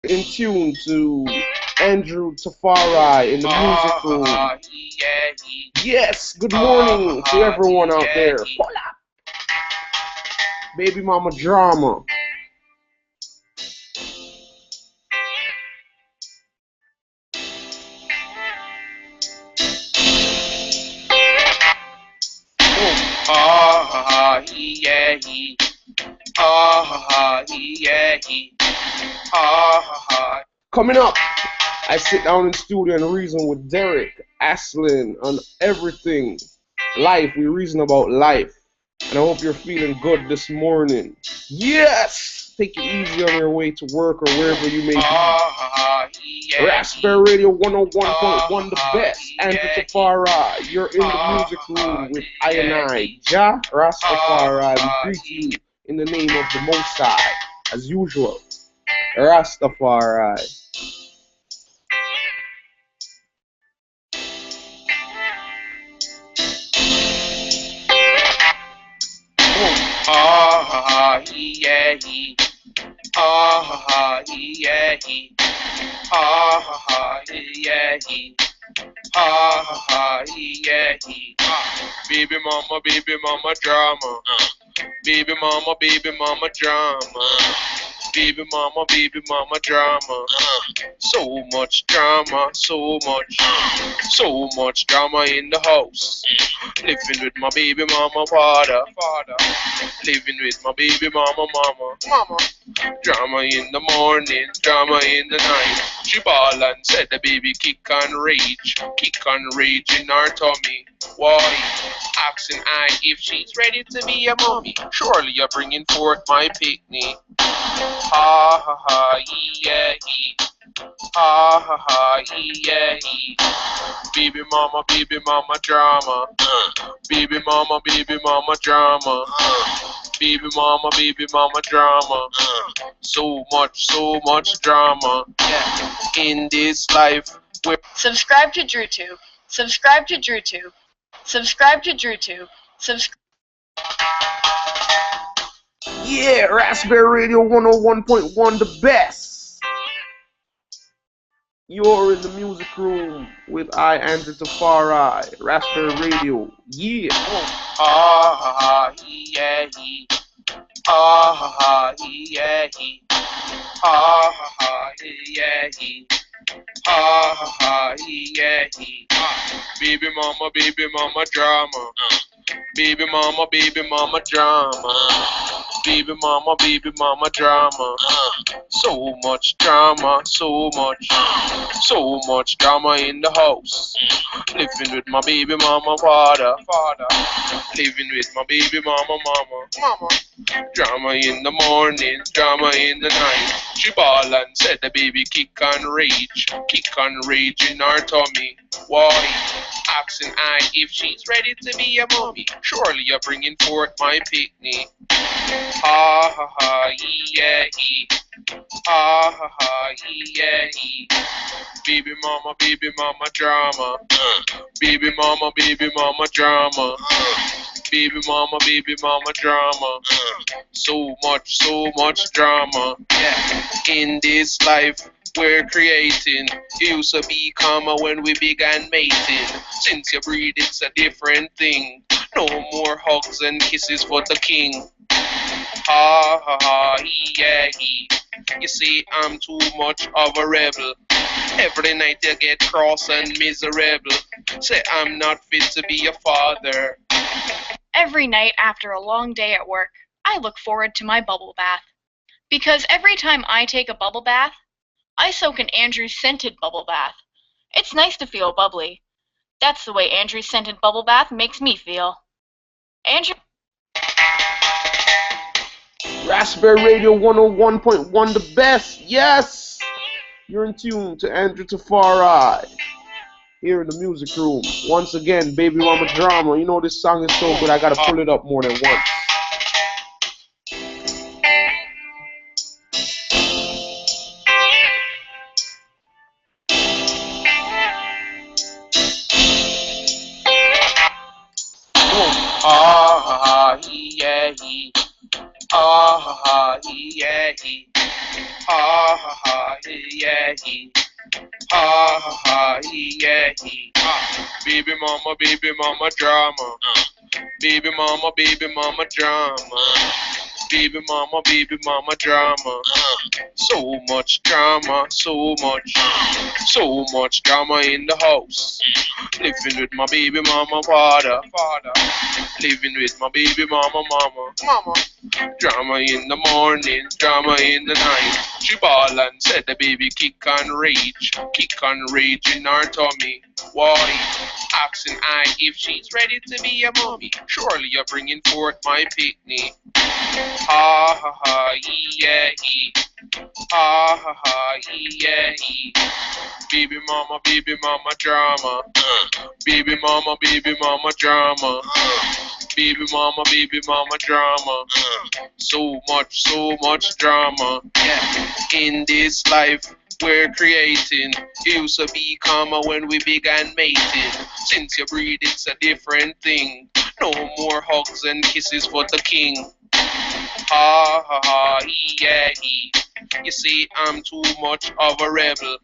in tune to Andrew Tafari in the music room. Yes, good morning to everyone out there. Hola, baby mama drama. Coming up, I sit down in studio and reason with Derek, Aslin, on everything. Life, we reason about life. And I hope you're feeling good this morning. Yes! Take it easy on your way to work or wherever you may be. Ras-Berry Radio 101.1, the best. Andrew Tafari, you're in the music room with I and I, Ja Rastafari. We greet you in the name of the Most High, as usual. Rastafari. Baby mama drama. Baby mama drama. Baby mama drama. So much drama, so much drama in the house. Living with my baby mama father. Living with my baby mama. Drama in the morning, drama in the night. She ball and said the baby kick and rage in her tummy. Why? Asking I if she's ready to be a mommy. Surely you're bringing forth my picnic. Ha ha ha, yeah, ha ha ha, yeah. Baby mama drama. Baby mama drama. Baby mama drama. So much drama. Yeah. In this life. Subscribe to DrewTube. Subscribe to DrewTube. Subscribe to DrewTube. Yeah, Ras-Berry Radio 101.1, the best. You're in the music room with I, Andrew Tafari. Ras-Berry Radio. Yeah. Yeah. Yeah. Yeah. Baby mama drama. Baby mama drama. Baby mama drama. So much drama, so much drama in the house. Living with my baby mama father. Living with my baby mama. Drama in the morning, drama in the night. She ball and said the baby kick and rage in her tummy. Why? Asking I if she's ready to be a mommy. Surely you're bringing forth my picnic. Ha ha ha, yeah. Ha ha ha, yeah. Baby mama drama. Baby mama drama. Baby mama drama. So much drama. Yeah. In this life we're creating. It used to be calmer when we began mating. Since you breed, it's a different thing. No more hugs and kisses for the king. Ha ha ha, yeah. You see, I'm too much of a rebel. Every night you get cross and miserable. Say I'm not fit to be a father. Every night after a long day at work, I look forward to my bubble bath. Because every time I take a bubble bath, I soak in Andrew's scented bubble bath. It's nice to feel bubbly. That's the way Andrew's scented bubble bath makes me feel. Andrew. Ras-Berry Radio 101.1, the best. Yes! You're in tune to Andrew Tafari here in the music room. Once again, Baby Mama Drama. You know this song is so good, I gotta pull it up more than once. Yeah. Ah, yeah. Ah, yeah, he. Ha ha ha, yeah, he. Baby mama drama. Baby mama drama. Baby mama drama. So much drama, so much drama in the house. Living with my baby mama, father. Living with my baby mama. Drama in the morning, drama in the night. She ball and said the baby kick and rage in her tummy. Why? Asking I if she's ready to be a mommy. Surely you're bringing forth my picnic. Ha ha ha, yeah, he. Ha ha ha, yeah, he. Baby mama drama. Baby mama drama. Baby mama drama. So much drama. Yeah. In this life we're creating. It used to be calmer when we began mating. Since you breed, it's a different thing. No more hugs and kisses for the king. Ha ha ha, yeah, he. You see, I'm too much of a rebel.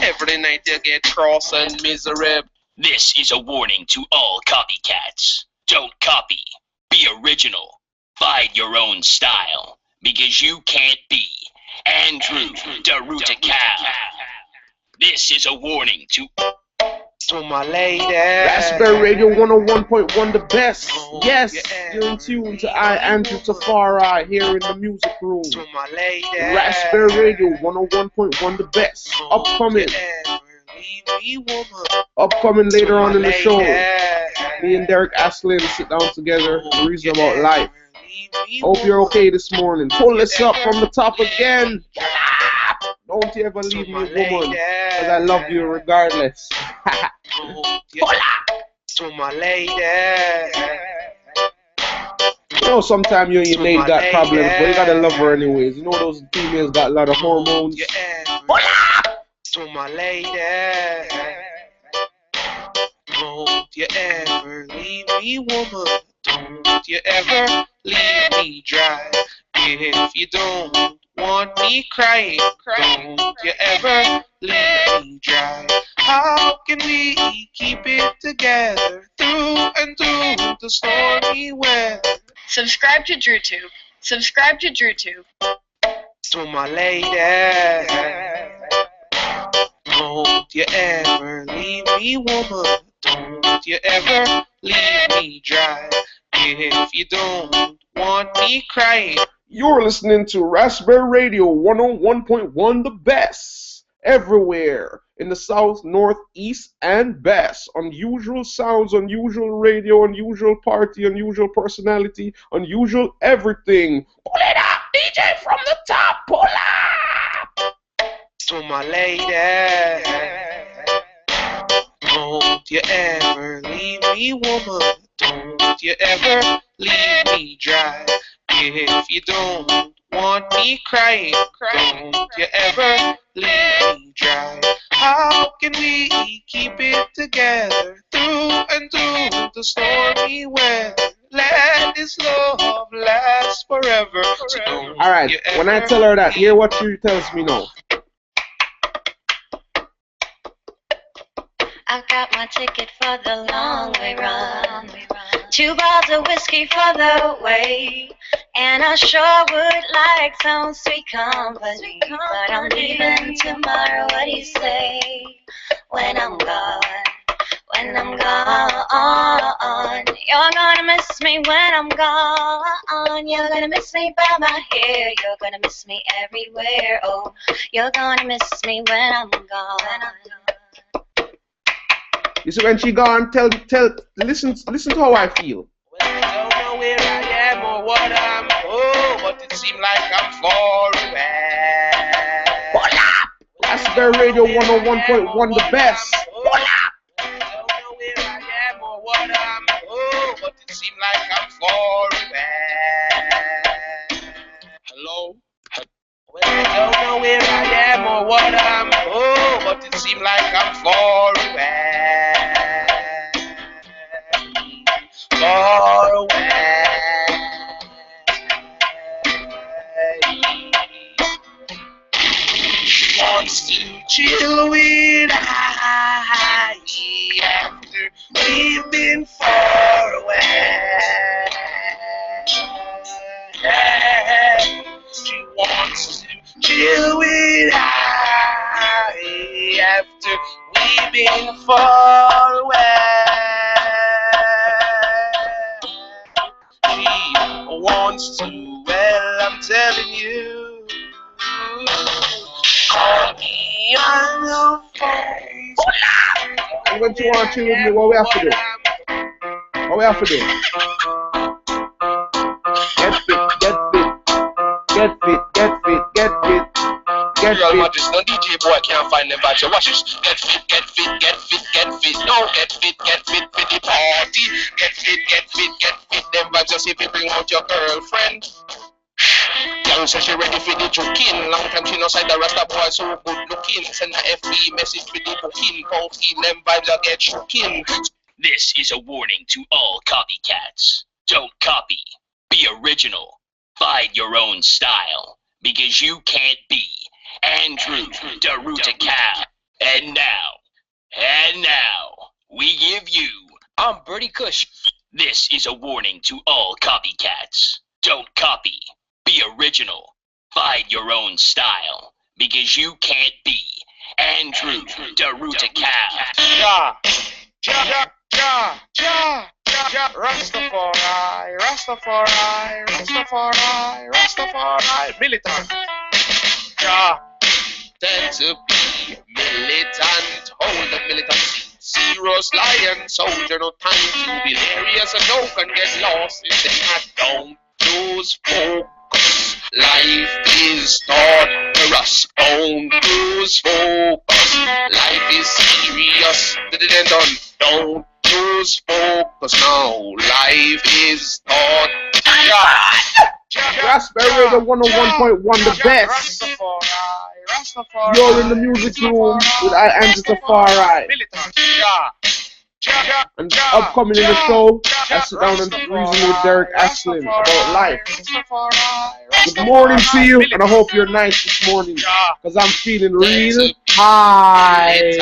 Every night you get cross and miserable. This is a warning to all copycats. Don't copy. Be original. Find your own style. Because you can't be Andrew Daruta-Cal. This is a warning to my lady. Ras-Berry Radio 101.1 the best. Yes, you're in tune to I, Andrew Tafari, here in the music room. My lady. Ras-Berry Radio 101.1 the best. Upcoming later on in the show. Me and Derek Aslin sit down together to reason about life. Hope you're okay this morning. Pull this up from the top again. Don't you ever leave me, woman, because I love you regardless. To my lady. You know, sometimes you and your mate got problems, but you gotta love her anyways. You know, those females got a lot of hormones. To my lady. Don't you ever leave me, woman. Don't you ever leave me dry. If you don't want me crying, don't you ever leave me dry. How can we keep it together through and through the stormy weather? Subscribe to DrewTube. Subscribe to DrewTube. To my lady. Don't you ever leave me, woman. Don't you ever leave me dry. If you don't want me crying. You're listening to Ras-Berry Radio 101.1 the best. Everywhere. In the south, north, east, and best. Unusual sounds, unusual radio, unusual party, unusual personality, unusual everything. Pull it up, DJ from the top. Pull up. To my lady. Don't you ever leave me, woman. Don't you ever leave me dry. If you don't want me crying, don't you ever leave me dry. How can we keep it together through and through the stormy weather? Let this love last forever. So don't Alright, when I tell her that, hear what she tells me now. I've got my ticket for the long way run. 2 bottles of whiskey for the way. And I sure would like some sweet company. But I'm leaving tomorrow, what do you say? When I'm gone, you're gonna miss me when I'm gone. You're gonna miss me by my hair. You're gonna miss me everywhere. Oh, you're gonna miss me when I'm gone. You see, when she gone, listen to how I feel. Well, I don't know where I am or what I'm. Oh, but it seems like I'm far away. Pull up! Ras-Berry Radio 101.1 the best. Pull up! I don't know where I am or what I'm. Oh, but it seems like I'm far away. Hello? Well, I don't know where I am or what I'm. Oh, but it seems like I'm far away. Far away. She wants wants to chill with I after we've been far away. She wants to chill with I after we've been far away. She wants to, well, I'm telling you, call me on the phone. And when you want to chill with me, what we have to do? What we have to do? Get fit, get fit, get fit, get fit, get fit, get Real fit. Madrid, no DJ boy can't find them vibes. Watch this. Get fit, get fit, get fit, get fit. No, get fit for the party. Get fit, get fit, get fit. Them vibes just if you bring out your girlfriend. Young says she ready for the joking. Long time she no side the Rasta boy so good looking. Send a FB message for the booking. Can't feel them vibes I get shooking. This is a warning to all copycats. Don't copy. Be original. Find your own style. Because you can't be Andrew Daruta. And now, we give you... I'm Birdie Kush. This is a warning to all copycats. Don't copy. Be original. Find your own style. Because you can't be Andrew Daruta. Ja, ja, ja, ja, ja, ja, Rastafari, Rastafari, Rastafari, Rastafari, militant. Ja, tend to be militant, hold the militancy. Serious lion, soldier, no time to be hilarious and joke and get lost in the hat. Don't lose focus. Life is torturous. Don't lose focus. Life is serious. Don't lose focus now. Life is torturous. Ras-Berry, the 101.1, the best. You're in the music room with Andrew Tafari. And upcoming in the show, I sit down and reason with Derek Ashlin about life. Good morning to you, and I hope you're nice this morning, because I'm feeling real high.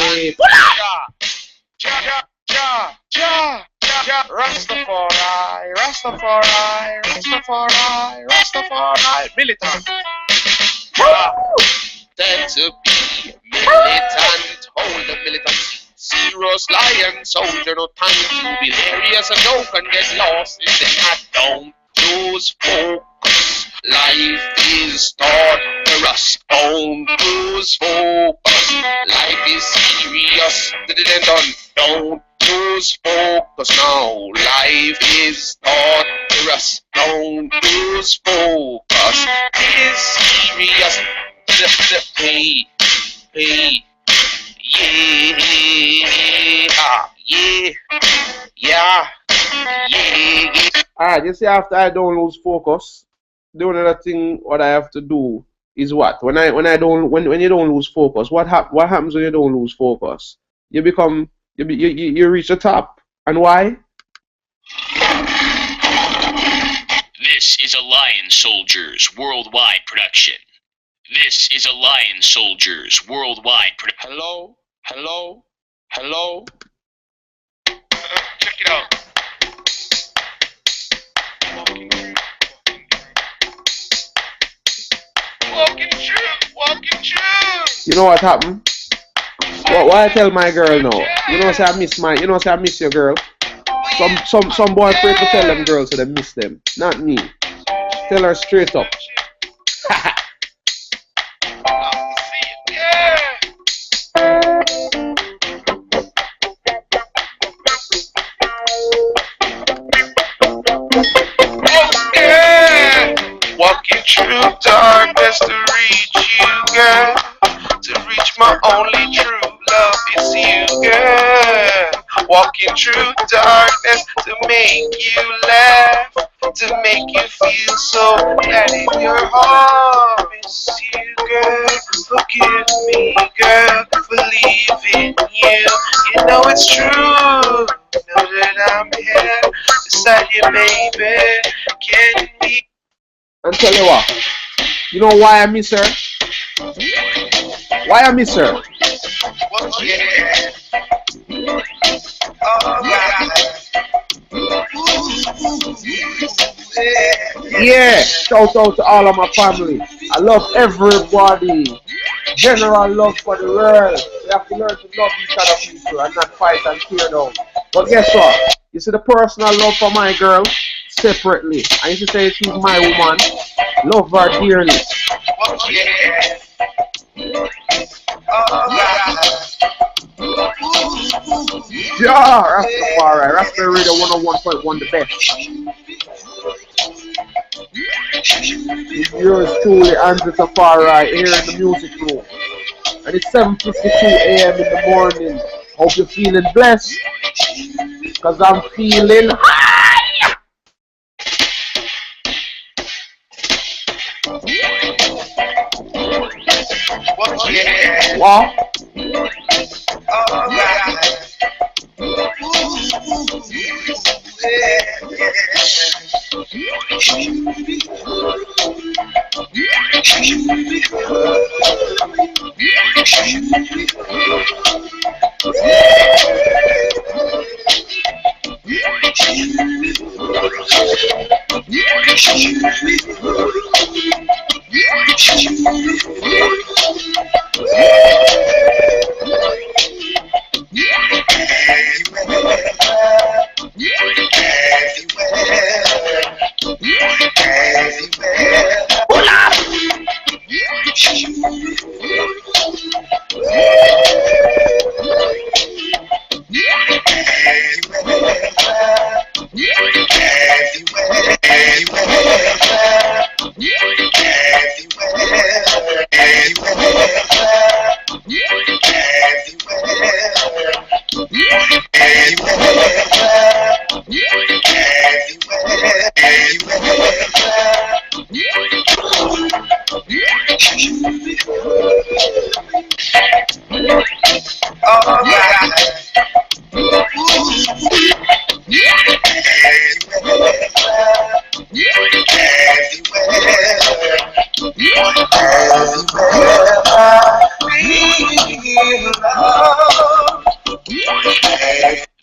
Rastafari, Rastafari, Rastafari, Rastafari, militant. Tend to be militant, hold the militancy. Serious lion, soldier, no time to be hilarious and joke and get lost in the hat. Don't lose focus. Life is torturous. Don't lose focus. Life is serious. Don't lose focus now. Life is torturous. Don't lose focus. It is serious. Hey, hey, yeah, yeah, yeah. Alright, you see, after I don't lose focus, the only other thing what I have to do is what? When you don't lose focus, what happens when you don't lose focus? You reach the top. And why? This is a Lion Soldiers worldwide production. This is a Lion Soldiers worldwide production. Hello, hello, hello. Check it out. Walking through. You know what happened? Why I tell my girl no? You know say I miss your girl. Some boy afraid to tell them girls so they miss them. Not me. Tell her straight up. Walking through darkness to reach you, girl. To reach my only true love is you, girl. Walking through darkness to make you laugh, to make you feel so glad in your heart. Miss you, girl. Forgive me, girl, for leaving you. You know it's true. Know that I'm here beside you, baby. Can we? And tell you what, you know why I miss her? Why I miss her? Yeah, shout out to all of my family. I love everybody. General love for the world. We have to learn to love each other, people, and not fight and tear down. But guess what? You see the personal love for my girl separately. I used to say she's my woman. Love her dearly. Yeah, Ras-Berry. Ras-Berry the 101.1 the best. It's yours truly, Andrew Tafari, here in the music room. And it's 7:52 a.m. in the morning. Hope you're feeling blessed. Because I'm feeling high. What?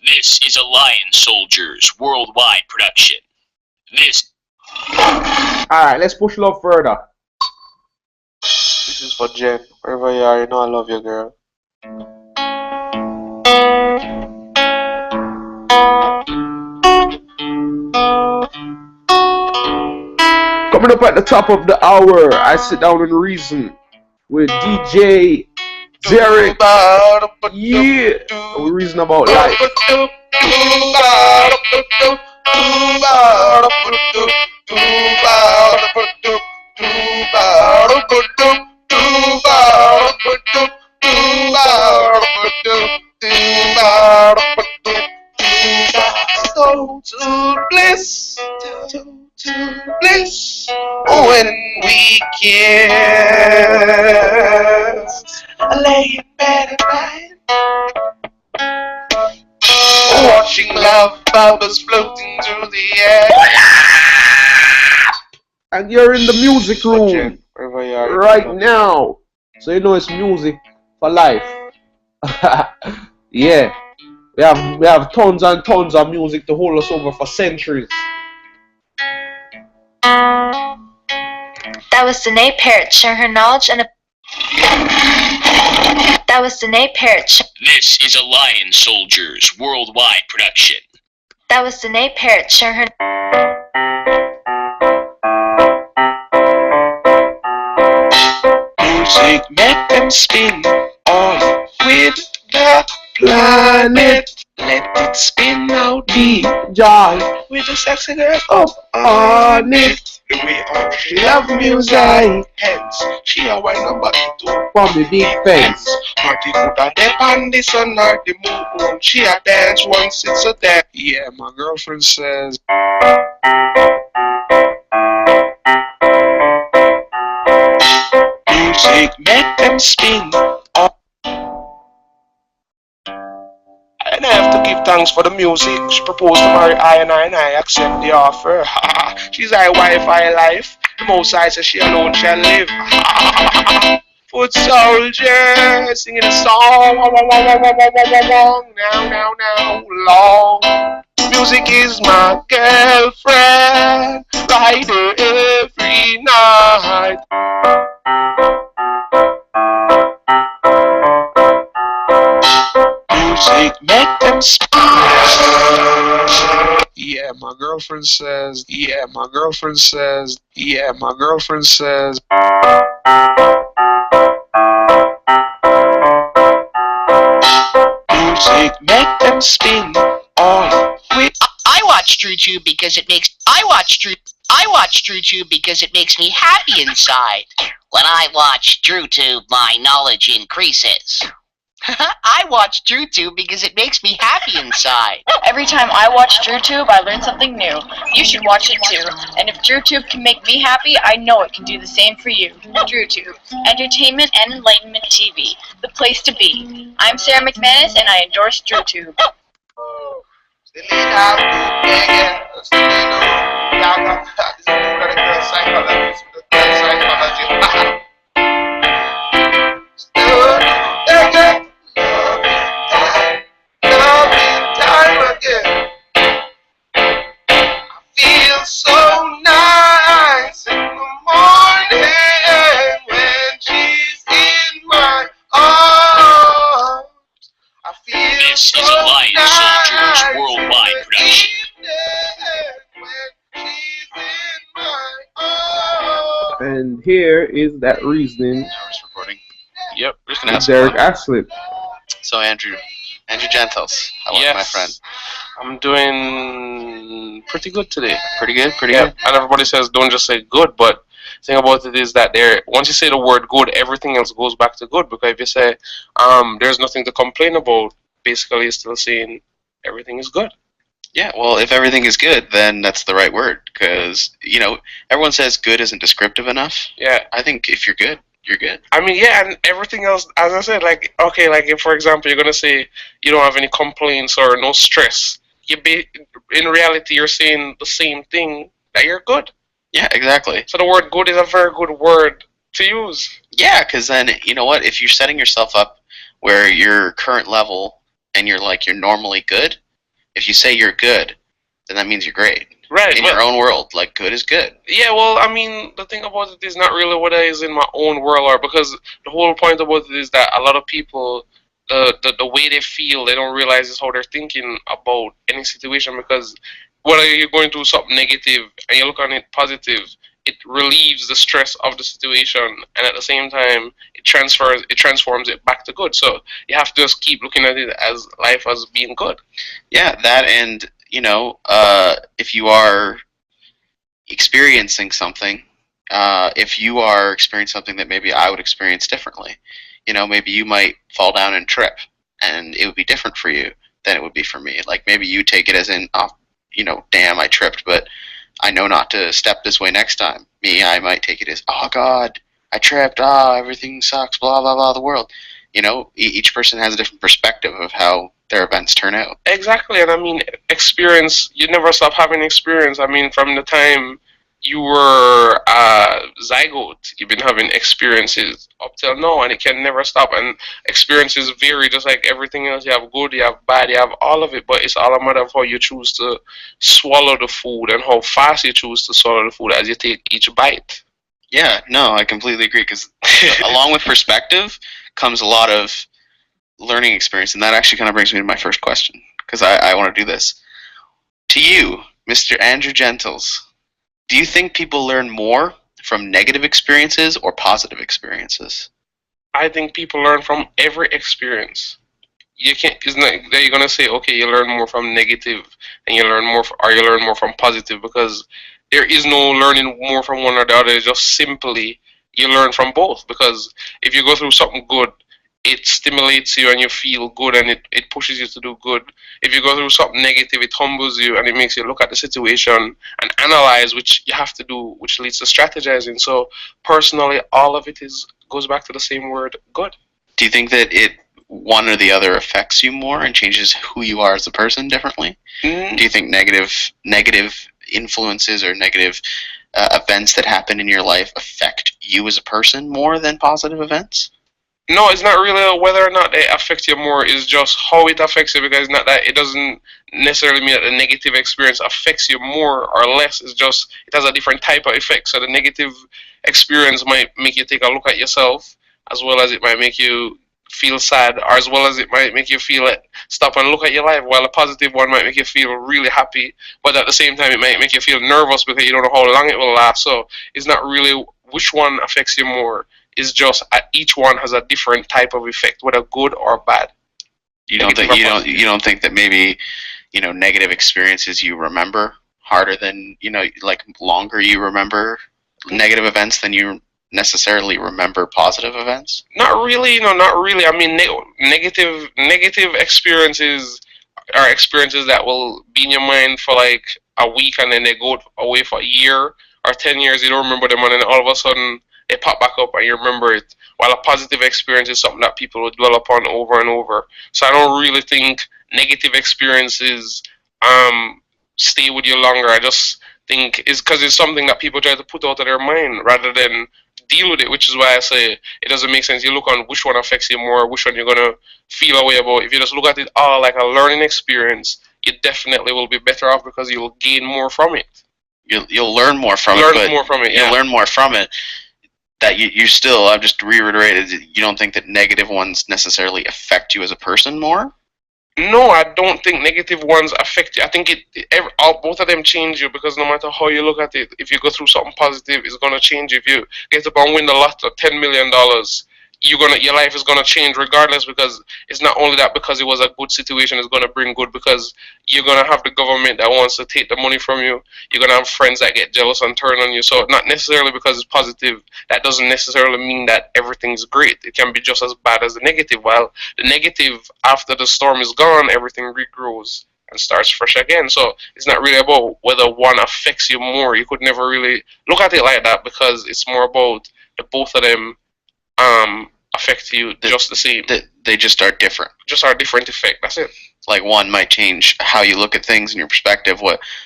This is a Lion Soldiers worldwide production. This. Alright, let's push love further. This is for Jen. Wherever you are, you know I love you, girl. Coming up at the top of the hour, I sit down and reason with DJ Derek. Yeah, we reason about life. To bliss, to bliss when we kiss. Lay in bed at night, watching love bubbles floating through the air. And you're in the music room right now, so you know it's music for life. Yeah, we have tons and tons of music to hold us over for centuries. That was Danae Parrott sharing her knowledge and That was Danae Parrott. This is a Lion Soldiers worldwide production. That was Danae Parrott sharing her. Music make them spin on with the planet. Let it spin out deep, Joy, with the sexy girl up on it. The way how she love music, hence she a wine and back it up from the big fence. Party coulda dip on the sun or the moon. She a dance once it's a day. Yeah, my girlfriend says. Music make them spin. And I have to give thanks for the music. She proposed to marry I and I accept the offer. She's my wife, I life. The most I say she alone shall live. Foot soldier singing a song. Now, long. Music is my girlfriend, rider every night. Music make them smile. Yeah, my girlfriend says. Yeah, my girlfriend says. Yeah, my girlfriend says. Music make them spin all with. I watch Show2 because it makes Show2 because it makes me happy inside. When I watch Show2, my knowledge increases. I watch Show2 because it makes me happy inside. Every time I watch DrewTube, I learn something new. You should watch it too. And if DrewTube can make me happy, I know it can do the same for you. DrewTube, entertainment and enlightenment TV, the place to be. I'm Sarah McManus, and I endorse DrewTube. So nice in the morning when she's in my arms. I feel This so is a Lion nice Soldiers worldwide production. when she's in my arms. And here is that reasoning I was recording. Yep, we're just gonna with have some Derek fun. Aslett. So Andrew Gentles, how are you, my friend? I'm doing pretty good today. Pretty good, pretty Yeah, good. and everybody says don't just say good, but the thing about it is that once you say the word good, everything else goes back to good. Because if you say there's nothing to complain about, basically you're still saying everything is good. Yeah, well, if everything is good, then that's the right word. Because, you know, everyone says good isn't descriptive enough. Yeah, I think if you're good, you're good. I mean, yeah, and everything else, as I said, like, okay, like if, for example, you're gonna say you don't have any complaints or no stress, in reality, you're saying the same thing, that you're good. Yeah, exactly. So the word good is a very good word to use. Yeah, because then, you know what, if you're setting yourself up where your current level and you're normally good, if you say you're good, then that means you're great. Right. In your own world, like, good is good. Yeah, well, I mean, the thing about it is not really what is in my own world, or because the whole point about it is that a lot of people, the way they feel, they don't realize is how they're thinking about any situation. Because whether you're going through something negative and you look on it positive, it relieves the stress of the situation, and at the same time, it transforms it back to good. So you have to just keep looking at it as life as being good. Yeah, that, and, you know, if you are experiencing something, if you are experiencing something that maybe I would experience differently, you know, maybe you might fall down and trip, and it would be different for you than it would be for me. Like, maybe you take it as in, oh, you know, damn, I tripped, but I know not to step this way next time. Me, I might take it as, oh, God, I tripped, everything sucks, blah, blah, blah, the world. You know, each person has a different perspective of how their events turn out. Exactly, and I mean, experience, you never stop having experience. I mean, from the time you were zygote, you've been having experiences up till now, and it can never stop. And experiences vary just like everything else. You have good, you have bad, you have all of it, but it's all a matter of how you choose to swallow the food and how fast you choose to swallow the food as you take each bite. Yeah, no, I completely agree, because along with perspective comes a lot of learning experience, and that actually kind of brings me to my first question, because I want to do this. To you, Mr. Andrew Gentles, do you think people learn more from negative experiences or positive experiences? I think people learn from every experience. You can't. It's not that you're gonna say, okay, you learn more from negative, and you learn more, or you learn more from positive, because there is no learning more from one or the other. It's just simply you learn from both. Because if you go through something good, it stimulates you and you feel good, and it pushes you to do good. If you go through something negative, it humbles you and it makes you look at the situation and analyze, which you have to do, which leads to strategizing. So personally, all of it goes back to the same word, good. Do you think that one or the other affects you more and changes who you are as a person differently? Do you think negative influences or negative events that happen in your life affect you as a person more than positive events? No, it's not really whether or not they affect you more. It's just how it affects you, because it's not that it doesn't necessarily mean that the negative experience affects you more or less. It's just it has a different type of effect. So the negative experience might make you take a look at yourself, as well as it might make you feel sad, or as well as it might make you feel like stop and look at your life. While a positive one might make you feel really happy, but at the same time it might make you feel nervous because you don't know how long it will last. So it's not really which one affects you more. It's just each one has a different type of effect, whether good or bad. You don't think you don't think that maybe, negative experiences you remember harder than, like longer you remember negative events than you necessarily remember positive events? Not really, not really. I mean, negative experiences are experiences that will be in your mind for like a week, and then they go away for a year or 10 years. You don't remember them, and then all of a sudden they pop back up and you remember it. While a positive experience is something that people will dwell upon over and over. So I don't really think negative experiences stay with you longer. I just think it's because it's something that people try to put out of their mind rather than deal with it, which is why I say it doesn't make sense. You look on which one affects you more, which one you're going to feel a way about. If you just look at it all like a learning experience, you definitely will be better off because you'll gain more from it. You'll learn more from it. You'll learn more from it. That you still, I've just reiterated, you don't think that negative ones necessarily affect you as a person more? No, I don't think negative ones affect you. I think both of them change you, because no matter how you look at it, if you go through something positive, it's going to change you. If you get up and win the lotto, $10 million, your life is going to change regardless, because it's not only that because it was a good situation, it's going to bring good, because you're going to have the government that wants to take the money from you. You're going to have friends that get jealous and turn on you. So not necessarily because it's positive, that doesn't necessarily mean that everything's great. It can be just as bad as the negative. While the negative, after the storm is gone, everything regrows and starts fresh again. So it's not really about whether one affects you more. You could never really look at it like that, because it's more about the both of them affect you just the same. They just are different. Just are a different effect. That's it. Like one might change how you look at things and your perspective.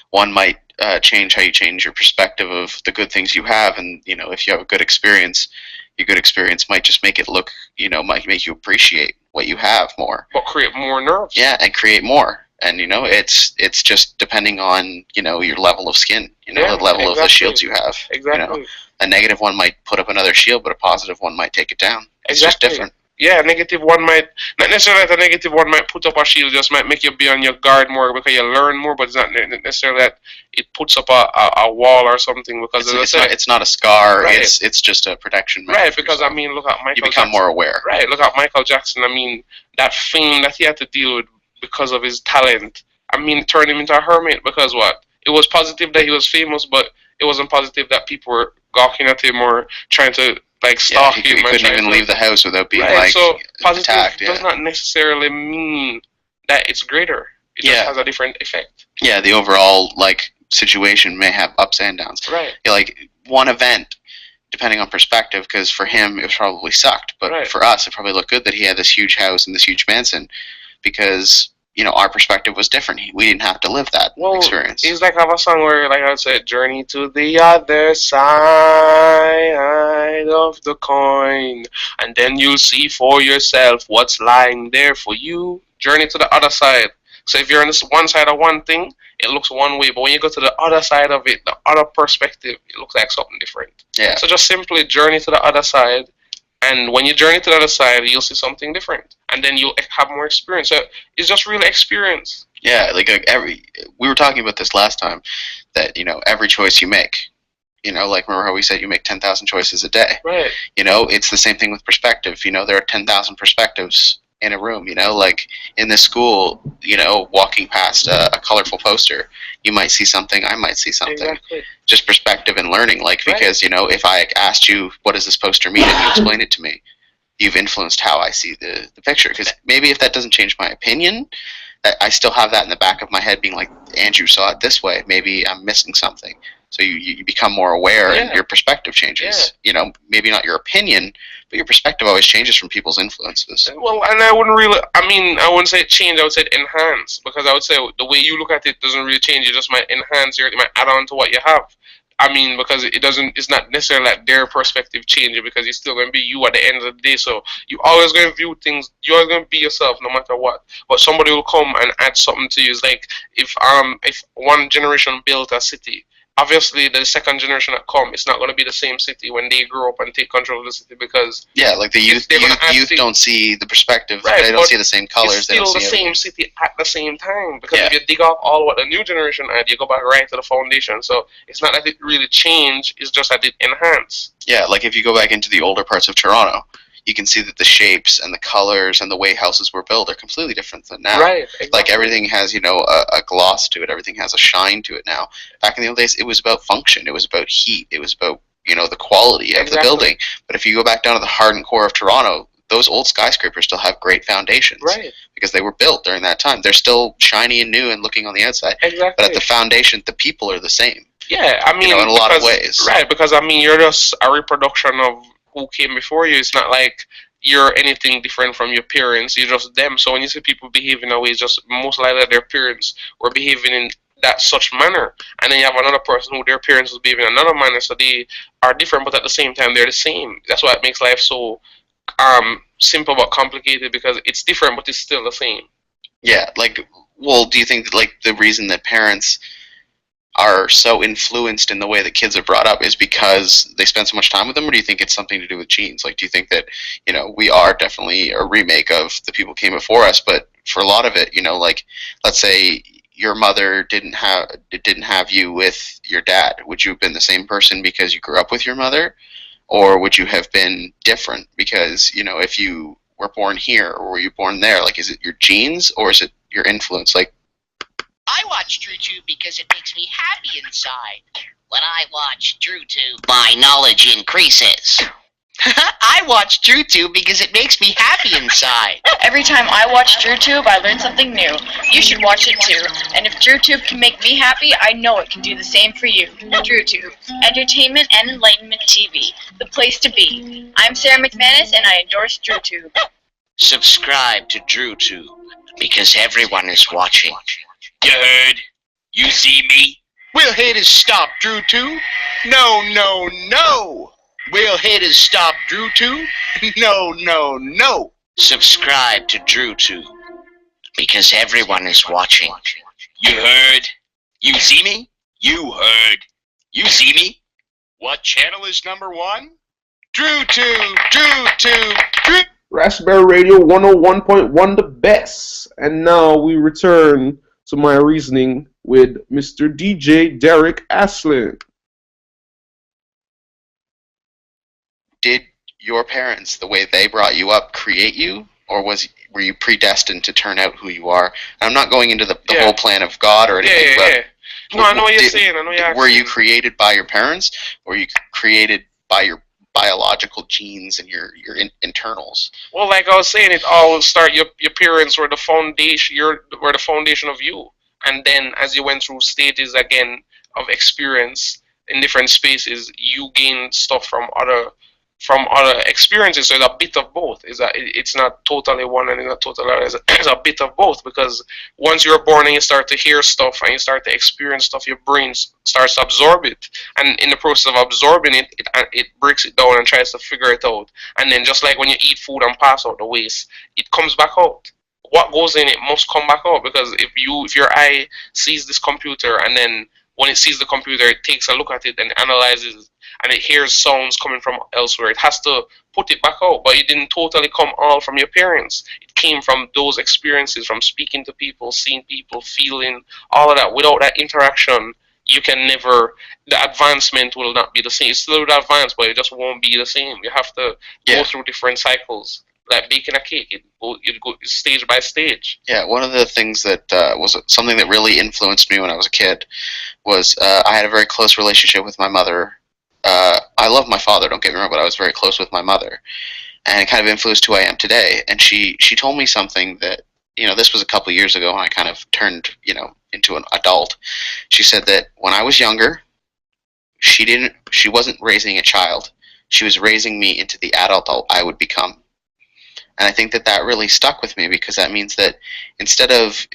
One might change how you change your perspective of the good things you have. And if you have a good experience, your good experience might just make it look, might make you appreciate what you have more. But create more nerves. Yeah, and create more. And it's just depending on your level of skin, the level of the shields you have. Exactly. A negative one might put up another shield, but a positive one might take it down. It's just different. Yeah, a negative one might, not necessarily that a negative one might put up a shield, just might make you be on your guard more because you learn more, but it's not necessarily that it puts up a wall or something, because it's not a scar, right. It's just a protection measure. Right, because look at Michael You become Jackson. more aware. Right, look at Michael Jackson. That fame that he had to deal with because of his talent, turned him into a hermit, because what? It was positive that he was famous, but it wasn't positive that people were gawking at him or trying to stalk him. He couldn't even leave the house without being so positive attacked. Does not necessarily mean that it's greater. It just has a different effect. Yeah, the overall situation may have ups and downs. Right. One event, depending on perspective, because for him it probably sucked, but for us it probably looked good that he had this huge house and this huge mansion, because our perspective was different. We didn't have to live that experience. It's like I have a song where, I would say, journey to the other side of the coin, and then you'll see for yourself what's lying there for you. Journey to the other side. So if you're on this one side of one thing, it looks one way, but when you go to the other side of it, the other perspective, it looks like something different. Yeah. So just simply journey to the other side, and when you journey to the other side, you'll see something different, and then you'll have more experience. So it's just really experience. Yeah, we were talking about this last time, that every choice you make, remember how we said you make 10,000 choices a day. Right. It's the same thing with perspective. There are 10,000 perspectives in a room. In this school, walking past a colorful poster, you might see something, I might see something. Exactly. Just perspective and learning, because if I asked you what does this poster mean and you explain it to me, you've influenced how I see the picture. Because maybe if that doesn't change my opinion, I still have that in the back of my head being like, Andrew saw it this way, maybe I'm missing something. So you become more aware and your perspective changes. Maybe not your opinion, but your perspective always changes from people's influences. Well, and I wouldn't say change, I would say enhance, because I would say the way you look at it doesn't really change. It just might enhance it might add on to what you have. I mean, because it doesn't, it's not necessarily like their perspective changing, because it's still going to be you at the end of the day. So you always going to view things, you're always going to be yourself no matter what. But somebody will come and add something to you. It's like if one generation built a city, obviously the second generation that come, it's not going to be the same city when they grow up and take control of the city, because Yeah, like the youth don't see the perspective. Right, they don't but see the same colors. it's They don't still the see same everything. city at the same time, because Yeah. if you dig off all what the new generation had, you go back right to the foundation. So it's not that it really changed, it's just that it enhanced. Yeah, like if you go back into the older parts of Toronto, you can see that the shapes and the colors and the way houses were built are completely different than now. Right, exactly. Like everything has, a gloss to it. Everything has a shine to it now. Back in the old days, it was about function. It was about heat. It was about, the quality of the Exactly. building. But if you go back down to the hardened core of Toronto, those old skyscrapers still have great foundations. Right, Because they were built during that time. They're still shiny and new and looking on the outside. exactly. But at the foundation, the people are the same. Yeah, I mean, in a lot of because- ways. Right, because I mean, you're just a reproduction of who came before you. It's not like you're anything different from your parents. You're just them. So when you see people behave in a way, it's just most likely their parents were behaving in that such manner. And then you have another person who their parents was behaving in another manner. So they are different, but at the same time, they're the same. That's why it makes life so simple but complicated, because it's different, but it's still the same. Yeah, do you think that, the reason that parents are so influenced in the way that kids are brought up is because they spend so much time with them, or do you think it's something to do with genes? Do you think that, we are definitely a remake of the people who came before us, but for a lot of it, let's say your mother didn't have you with your dad, would you have been the same person because you grew up with your mother? Or would you have been different because, if you were born here or were you born there, is it your genes or is it your influence? I watch DrewTube because it makes me happy inside. When I watch DrewTube, my knowledge increases. I watch DrewTube because it makes me happy inside. Every time I watch DrewTube, I learn something new. You should watch it too. And if DrewTube can make me happy, I know it can do the same for you. DrewTube, entertainment and enlightenment TV, the place to be. I'm Sarah McManus, and I endorse DrewTube. Subscribe to DrewTube because everyone is watching. You heard? You see me? We'll hit his stop, DrewTube. No, no, no. We'll hit his stop, DrewTube. No, no, no. Subscribe to DrewTube because everyone is watching. You heard? You see me? You heard? You see me? What channel is #1? DrewTube, DrewTube, Drew. Ras-Berry Radio 101.1, the best. And now we return to my reasoning with Mr. DJ Derek Aslan. Did your parents, the way they brought you up, create you? Or were you predestined to turn out who you are? And I'm not going into the whole plan of God or anything, but No, I know what you're saying. I know you're were you created by your parents, or were you created by your biological genes and your internals? Well, like I was saying, it all start. Your parents were the foundation. Were the foundation of you, and then as you went through stages again of experience in different spaces, you gain stuff from other experiences. So it's a bit of both. It's not totally one and it's not totally other. It's a bit of both, because once you're born and you start to hear stuff and you start to experience stuff, your brain starts to absorb it, and in the process of absorbing it, it breaks it down and tries to figure it out. And then just like when you eat food and pass out the waste, it comes back out. What goes in it must come back out, because if your eye sees this computer, and then when it sees the computer, it takes a look at it and analyzes, and it hears sounds coming from elsewhere, it has to put it back out. But it didn't totally come all from your parents. It came from those experiences, from speaking to people, seeing people, feeling, all of that. Without that interaction, you can never, the advancement will not be the same. It still will advance, but it just won't be the same. You have to go through different cycles. Like baking a cake, it goes stage by stage. Yeah, one of the things that was something that really influenced me when I was a kid was I had a very close relationship with my mother. I love my father, don't get me wrong, but I was very close with my mother, and it kind of influenced who I am today. And she told me something that, this was a couple years ago when I kind of turned, into an adult. She said that when I was younger, she wasn't raising a child. She was raising me into the adult I would become. And I think that really stuck with me, because that means that instead of,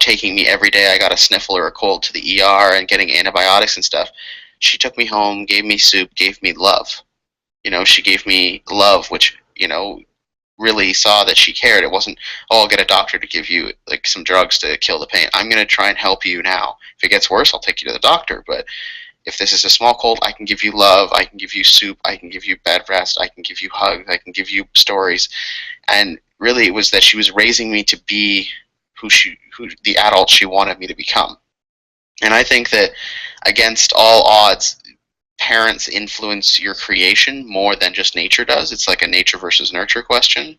taking me every day, I got a sniffle or a cold to the ER and getting antibiotics and stuff, she took me home, gave me soup, gave me love. She gave me love, which, really saw that she cared. It wasn't, oh, I'll get a doctor to give you like some drugs to kill the pain. I'm going to try and help you now. If it gets worse, I'll take you to the doctor. But if this is a small cold, I can give you love. I can give you soup. I can give you bed rest. I can give you hugs. I can give you stories. And really, it was that she was raising me to be who the adult she wanted me to become. And I think that against all odds, parents influence your creation more than just nature does. It's like a nature versus nurture question.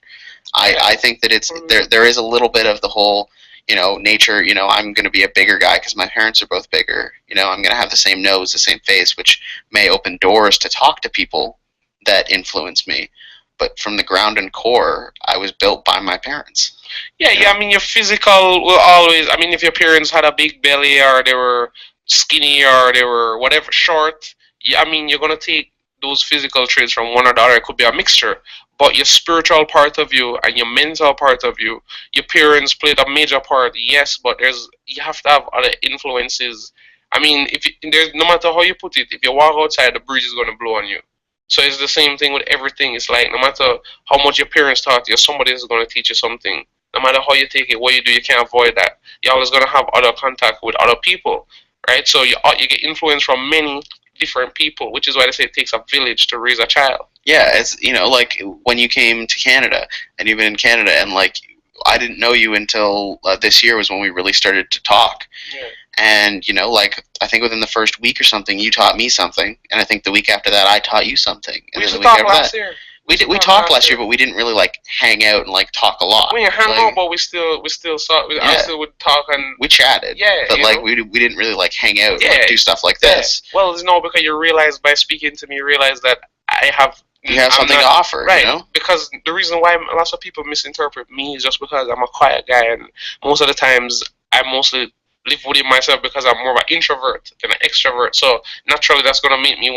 I think that it's there is a little bit of the whole, nature, I'm going to be a bigger guy because my parents are both bigger. I'm going to have the same nose, the same face, which may open doors to talk to people that influence me. But from the ground and core, I was built by my parents. Yeah, I mean, your physical will always, I mean, if your parents had a big belly or they were skinny or they were whatever, short, I mean, you're going to take those physical traits from one or the other. It could be a mixture. But your spiritual part of you and your mental part of you, your parents played a major part, yes, but you have to have other influences. I mean, there's no matter how you put it, if you walk outside, the breeze is going to blow on you. So it's the same thing with everything. It's like no matter how much your parents taught you, somebody is going to teach you something. No matter how you take it, what you do, you can't avoid that. You're always going to have other contact with other people, right? So you get influence from many different people, which is why they say it takes a village to raise a child. Yeah, it's, like when you came to Canada, and you've been in Canada, and like I didn't know you until this year was when we really started to talk. Yeah. And, like, I think within the first week or something, you taught me something. And I think the week after that, I taught you something. And we used then to talk last year. We talked last year, but we didn't really, like, hang out and, like, talk a lot. We didn't hang out, but we still saw, I still would talk and... We chatted. Yeah, but, like, we didn't really, like, hang out and like, do stuff like this. Well, because you realize, by speaking to me, you realize that I have... You have something to offer, right? Because the reason why lots of people misinterpret me is just because I'm a quiet guy, and most of the times I mostly live within myself because I'm more of an introvert than an extrovert. So naturally, that's gonna make me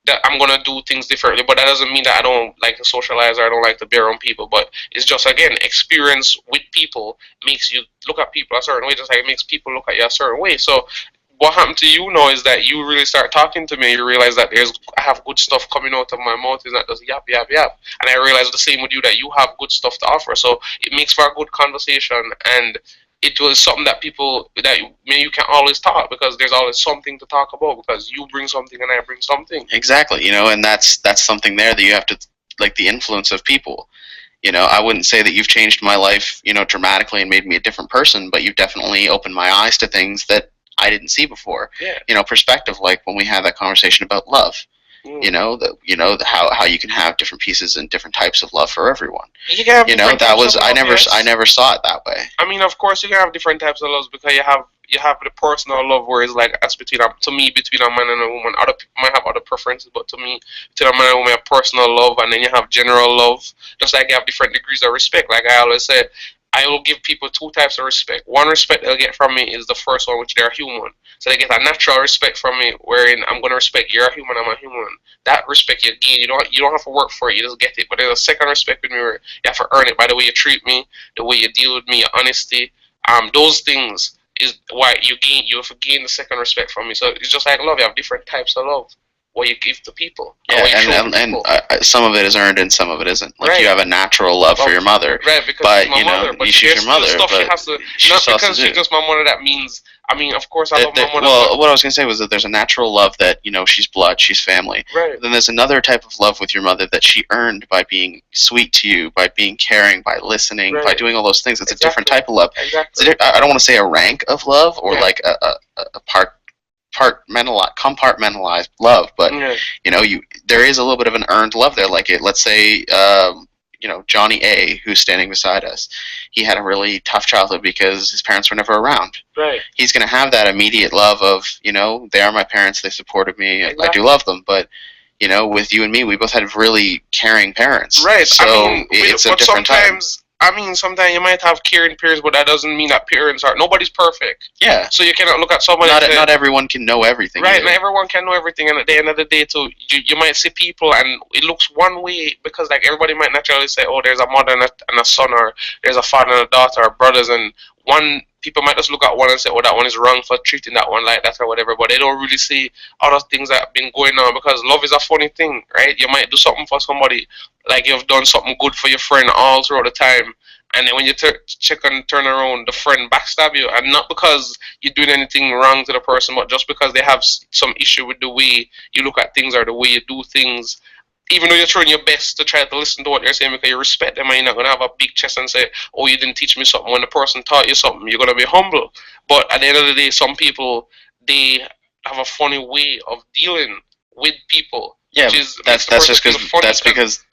that I'm gonna do things differently. But that doesn't mean that I don't like to socialize or I don't like to be around people. But it's just, again, experience with people makes you look at people a certain way, just like it makes people look at you a certain way. So what happened to you now is that you really start talking to me. You realize that I have good stuff coming out of my mouth. It's not just yap, yap, yap. And I realize the same with you, that you have good stuff to offer. So it makes for a good conversation. And it was something that you can't always talk, because there's always something to talk about, because you bring something and I bring something. Exactly, and that's something there that you have to, like, the influence of people. I wouldn't say that you've changed my life, dramatically and made me a different person, but you've definitely opened my eyes to things that I didn't see before. Yeah. Perspective, like when we had that conversation about love. How you can have different pieces and different types of love for everyone. You can have that was I never saw it that way. I mean, of course, you can have different types of loves, because you have the personal love, where it's like that's between a man and a woman. Other people might have other preferences, but to me, between a man and a woman, you have personal love, and then you have general love. Just like you have different degrees of respect. Like I always say, I will give people two types of respect. One respect they'll get from me is the first one, which they're human. So they get a natural respect from me, wherein I'm going to respect you're a human, I'm a human. That respect you gain. You don't have to work for it. You just get it. But there's a second respect with me where you have to earn it by the way you treat me, the way you deal with me, your honesty. Those things is why you have to gain the second respect from me. So it's just like love. You have different types of love. What you give to people. Yeah, and some of it is earned and some of it isn't. Like you have a natural love for your mother, right? Because but she's my mother. But she's your mother. Stuff but she has to, not because she's just my mother. That means, I mean, of course, I love my mother. Well, what I was gonna say was that there's a natural love that she's blood, she's family. Right. Then there's another type of love with your mother that she earned by being sweet to you, by being caring, by listening, by doing all those things. It's a different type of love. Exactly. I don't want to say a rank of love or like a compartmentalized love, but there is a little bit of an earned love there. Like let's say Johnny A, who's standing beside us, he had a really tough childhood because his parents were never around. Right. He's going to have that immediate love of they are my parents, they supported me, I do love them, but with you and me, we both had really caring parents. Right. So it's a different time. Sometimes you might have caring parents, but that doesn't mean that parents are. Nobody's perfect. Yeah. So you cannot look at somebody. Not everyone can know everything. Right. Either. Not everyone can know everything, and at the end of the day, too, you might see people, and it looks one way because like everybody might naturally say, oh, there's a mother and a son, or there's a father and a daughter, or brothers, and one people might just look at one and say, oh, that one is wrong for treating that one like that or whatever, but they don't really see other things that have been going on, because love is a funny thing, right? You might do something for somebody, like you've done something good for your friend all throughout the time, and then when you check and turn around, the friend backstab you, and not because you're doing anything wrong to the person, but just because they have some issue with the way you look at things or the way you do things. Even though you're trying your best to try to listen to what they're saying because you respect them, and you're not going to have a big chest and say, oh, you didn't teach me something. When the person taught you something, you're going to be humble. But at the end of the day, some people, they have a funny way of dealing with people. Yeah, that's just because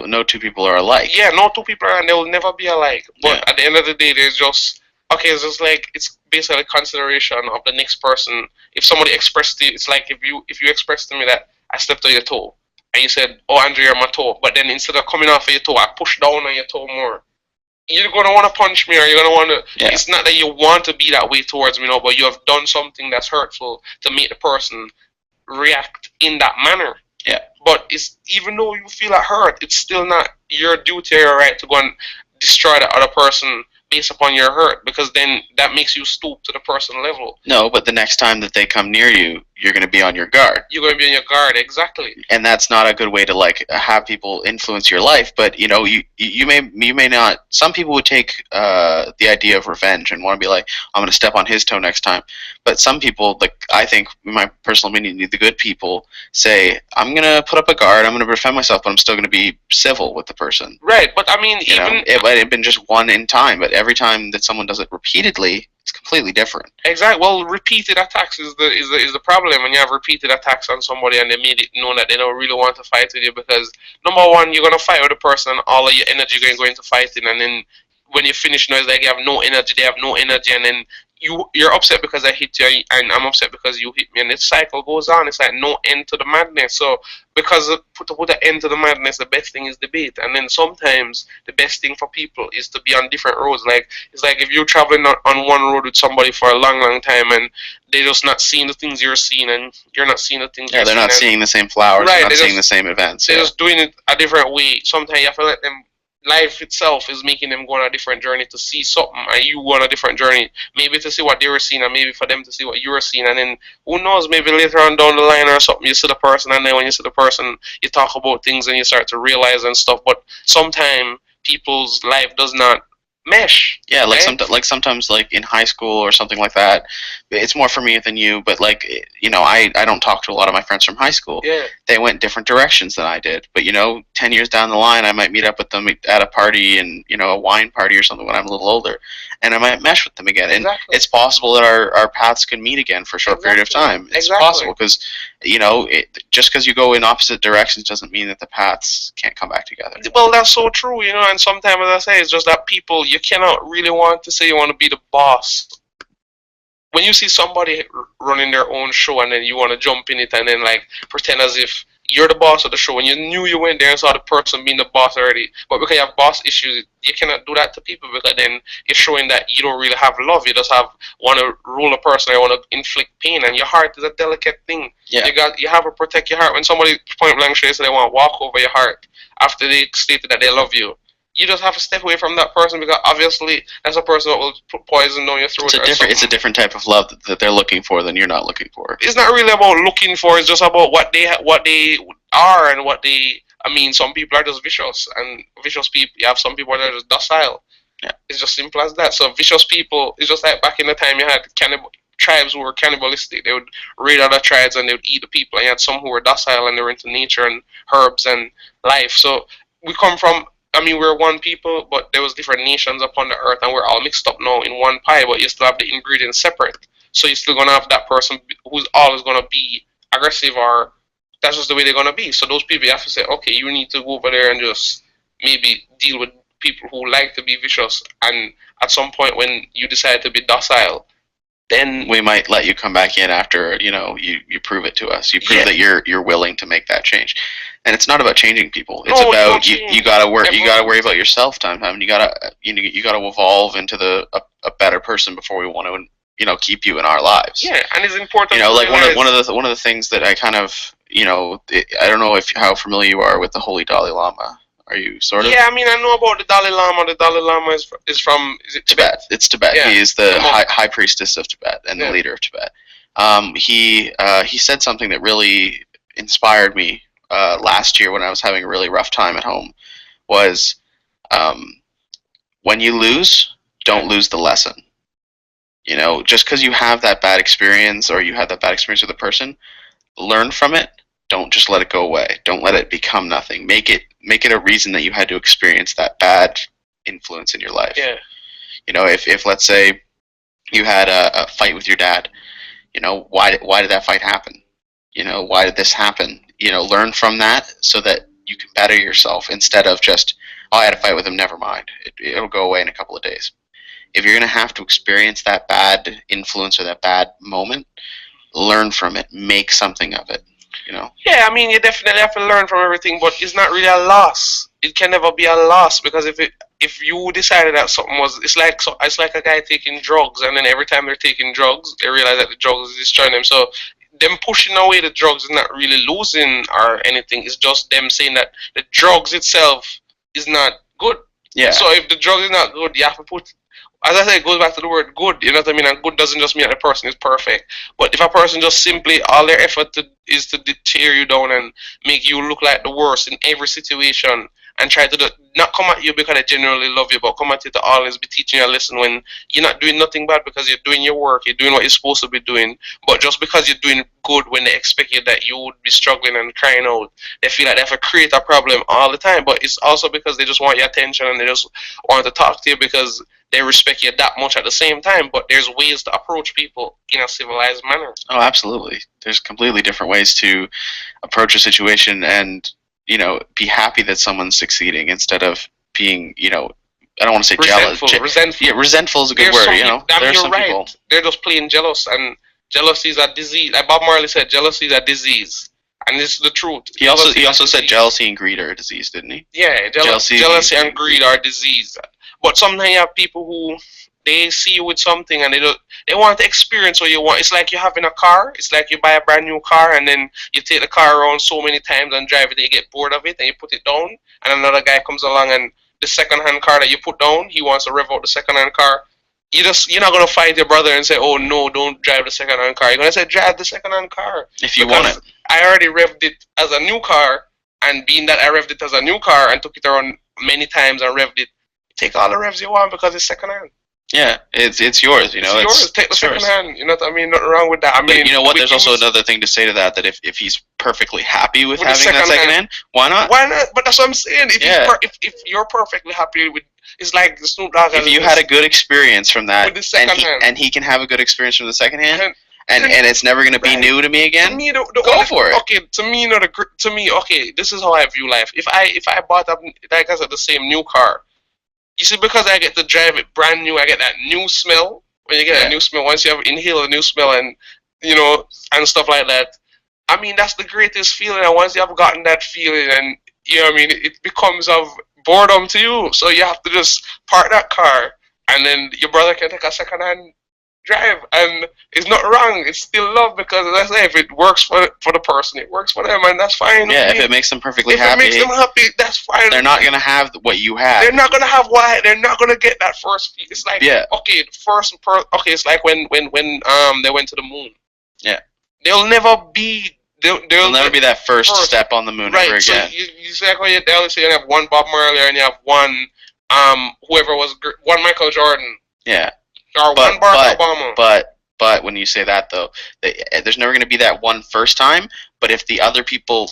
no two people are alike. Yeah, no two people are, and they will never be alike. But at the end of the day, there's just, okay, it's just like, it's basically a consideration of the next person. If somebody expressed to you, it's like if you express to me that I stepped on your toe, and you said, oh, Andrew, you're my toe, but then instead of coming off of your toe, I push down on your toe more. You're going to want to punch me, or you're going to want to... Yeah. It's not that you want to be that way towards me, but you have done something that's hurtful to make the person react in that manner. Yeah. But it's, even though you feel that hurt, it's still not your duty or your right to go and destroy the other person based upon your hurt, because then that makes you stoop to the person level. No, but the next time that they come near you, you're going to be on your guard. You're going to be on your guard, exactly. And that's not a good way to like have people influence your life. But you know, you may not. Some people would take the idea of revenge and want to be like, I'm going to step on his toe next time. But some people, like I think, in my personal opinion, the good people say, I'm going to put up a guard. I'm going to defend myself, but I'm still going to be civil with the person. Right, but I mean, it might have been just one in time, but every time that someone does it repeatedly, it's completely different. Exactly. Well, repeated attacks is the problem. When you have repeated attacks on somebody and they made it known that they don't really want to fight with you, because number one, you're gonna fight with a person, and all of your energy going to go into fighting, and then when you finish, it's like you have no energy. They have no energy, and then you're upset because I hit you, and I'm upset because you hit me, and this cycle goes on. It's like no end to the madness. So because to put an end to the madness, the best thing is debate. And then sometimes the best thing for people is to be on different roads. Like, it's like if you're traveling on one road with somebody for a long time, and they're just not seeing the things you're seeing, and you're not seeing the things you're seeing. Yeah, they're not seeing the same flowers. Right, they're not seeing the same events. They're just doing it a different way. Sometimes you have to let them. Life itself is making them go on a different journey to see something, and you go on a different journey, maybe to see what they were seeing, and maybe for them to see what you were seeing, and then who knows, maybe later on down the line or something, you see the person, and then when you see the person, you talk about things and you start to realize and stuff. But sometimes people's life does not mesh. Yeah, like sometimes like in high school or something like that. It's more for me than you, but like, you know, I don't talk to a lot of my friends from high school. Yeah. They went different directions than I did. But you know, 10 years down the line, I might meet up with them at a party, and you know, a wine party or something when I'm a little older, and I might mesh with them again. And it's possible that our paths can meet again for a short period of time. It's possible, because you know, just because you go in opposite directions doesn't mean that the paths can't come back together. Well, that's so true, you know. And sometimes, as I say, it's just that people, you cannot really want to say you want to be the boss. When you see somebody running their own show and then you want to jump in it and then like pretend as if you're the boss of the show, and you knew you went there and saw the person being the boss already, but because you have boss issues, you cannot do that to people, because then you're showing that you don't really have love. You just want to rule a person, or you want to inflict pain, and your heart is a delicate thing. Yeah. You have to protect your heart. When somebody point blank says they want to walk over your heart after they stated that they love you, you just have to step away from that person, because obviously that's a person that will put poison down your throat. It's a different type of love that they're looking for than you're not looking for. It's not really about looking for. It's just about what they are and what they. I mean, some people are just vicious, and vicious people. You have some people that are just docile. Yeah. It's just simple as that. So vicious people. It's just like back in the time you had tribes who were cannibalistic. They would raid other tribes and they would eat the people. And you had some who were docile and they were into nature and herbs and life. So we come from. I mean, we're one people, but there was different nations upon the earth, and we're all mixed up now in one pie, but you still have the ingredients separate. So you're still going to have that person who's always going to be aggressive, or that's just the way they're going to be. So those people, you have to say, okay, you need to go over there and just maybe deal with people who like to be vicious, and at some point when you decide to be docile, then we might let you come back in after, you know, you prove it to us. You prove that you're willing to make that change. And it's not about changing people. It's about you gotta work. You gotta worry about yourself time. You gotta evolve into a better person before we want to, you know, keep you in our lives. Yeah, and it's important. You know, like one of the things that I kind of, you know, I don't know how familiar you are with the Holy Dalai Lama. Are you sort of? Yeah, I mean, I know about the Dalai Lama. The Dalai Lama is from is it Tibet? It's Tibet. Yeah. He is the The monk. high priestess of Tibet and Yeah. the leader of Tibet. He said something that really inspired me last year when I was having a really rough time at home. Was when you lose, don't lose the lesson. You know, just because you have that bad experience or you have that bad experience with a person, learn from it. Don't just let it go away. Don't let it become nothing. Make it a reason that you had to experience that bad influence in your life. Yeah. You know, if let's say you had a fight with your dad, you know, why did that fight happen? You know, why did this happen? You know, learn from that so that you can better yourself instead of just, oh, I had a fight with him, never mind. It'll go away in a couple of days. If you're going to have to experience that bad influence or that bad moment, learn from it. Make something of it, you know? Yeah, I mean, you definitely have to learn from everything, but it's not really a loss. It can never be a loss because if you decided that something was, it's like a guy taking drugs, and then every time they're taking drugs, they realize that the drugs is destroying them. So them pushing away the drugs is not really losing or anything. It's just them saying that the drugs itself is not good. Yeah. So if the drug is not good, you have to put, as I said, it goes back to the word good. You know what I mean? And good doesn't just mean that the person is perfect. But if a person just simply, all their effort is to tear you down and make you look like the worst in every situation and try to not come at you because they genuinely love you, but come at you to always be teaching you a lesson when you're not doing nothing bad because you're doing your work, you're doing what you're supposed to be doing, but just because you're doing good when they expect you that you would be struggling and crying out, they feel like they have to create a problem all the time. But it's also because they just want your attention and they just want to talk to you because they respect you that much at the same time. But there's ways to approach people in a civilized manner. Oh, absolutely. There's completely different ways to approach a situation and, you know, be happy that someone's succeeding instead of being, you know, I don't want to say Resentful. jealous. Resentful. Yeah, resentful is a good There's word, some you know. people, There are you're some right. people. They're just plain jealous, and jealousy is a disease. Like Bob Marley said, jealousy is a disease, and this is the truth. He also said disease. jealousy and greed are a disease, didn't he? Yeah, jealousy and greed are a disease. But sometimes you have people who they see you with something and they want to experience what you want. It's like you having a car. It's like you buy a brand new car and then you take the car around so many times and drive it and you get bored of it and you put it down and another guy comes along and the second-hand car that you put down, he wants to rev out the second-hand car. You're not gonna fight your brother and say, oh no, don't drive the second-hand car. You're gonna say drive the second-hand car If you want it. I already revved it as a new car, and being that I revved it as a new car and took it around many times and revved it, take all the revs you want because it's second-hand. Yeah, it's yours, you know. It's yours. Take the it's second yours. hand. You know what I mean? Nothing wrong with that. I But mean, you know what? There's also use- another thing to say to that. That if he's perfectly happy with With the having that second second hand. hand, why not? Why not? But that's what I'm saying. If Yeah. if you're perfectly happy with, it's like the Snoop Dogg. If you had a good experience from that, With the second hand. and he can have a good experience from the second hand, And- and it's never going to be Right. new to me to again, me, the go only, for it. Okay, to me, you know, okay, this is how I view life. If I bought up, like I said, the same new car, you see, because I get to drive it brand new, I get that new smell. When you get Yeah. a new smell, once you have inhaled a new smell and, you know, and stuff like that, I mean, that's the greatest feeling. And once you have gotten that feeling and, you know what I mean, it becomes of boredom to you. So you have to just park that car and then your brother can take a second-hand drive, and it's not wrong. It's still love because, as I say, if it works for the person, it works for them, and that's fine. Yeah, with if me. it makes them perfectly If happy, it makes them happy, that's fine. they're not going to have what you have. They're not gonna have why. They're not gonna get that first. It's like Yeah. okay, okay. It's like when they went to the moon. Yeah. They'll never be. There'll never be that first First. step on the moon right. ever So again. you say like you say you have one Bob Marley and you have one whoever was one Michael Jordan Yeah. or But- one Barack Obama. But when you say that, though, there's never going to be that one first time. But if the other people,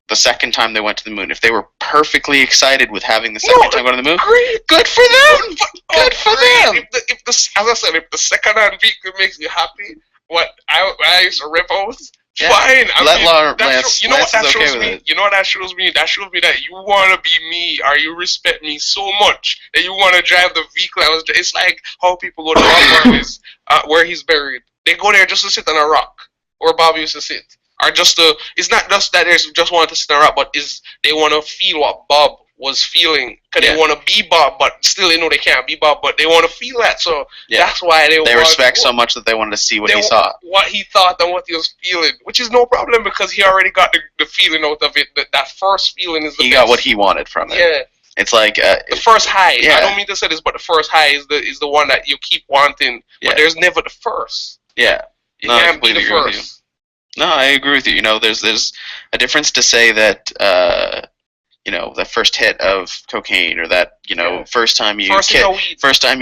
the second time they went to the moon, if they were perfectly excited with having the second time going to the moon, Great. good for them. Good for them. If the as I said, if the second-hand vehicle makes you happy, what I used to rip out, Yeah. fine. I Let mean, Lance- that you know what Lance that is okay shows with me? it. You know what that shows me? That shows me that you want to be me, or you respect me so much that you want to drive the vehicle. It's like how people go to Bob Marley's, where he's buried. They go there just to sit on a rock, where Bob used to sit. Or just to, it's not just that they just want to sit on a rock, but they want to feel what Bob was feeling. Because Yeah. they want to be Bob, but still they know they can't be Bob, but they want to feel that. So that's why they respect so much that they wanted to see what he saw. What he thought and what he was feeling, which is no problem because he already got the feeling out of it. That first feeling is the best. He got what he wanted from it. Yeah. It's like the first high. Yeah. I don't mean to say this, but the first high is the one that you keep wanting. But there's never the first. Yeah. You can't be the agree with you. first. No, I agree with you. You know, there's a difference to say that you know, the first hit of cocaine or that, you know, first time you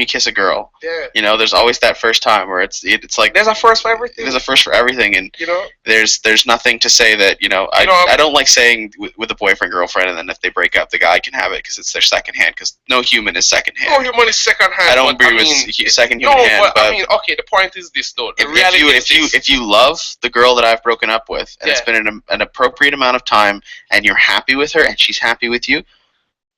kiss a girl. Yeah. You know, there's always that first time where it's like there's a first for everything. There's a first for everything, and you know, there's nothing to say that, you know, I don't like saying with a boyfriend girlfriend and then if they break up the guy can have it because it's their second hand, because no human is second hand. No human is second hand. I don't agree with second human hand. But I mean, okay, the point is this though. If you love the girl that I've broken up with and it's been an appropriate amount of time and you're happy with her and she's happy with you,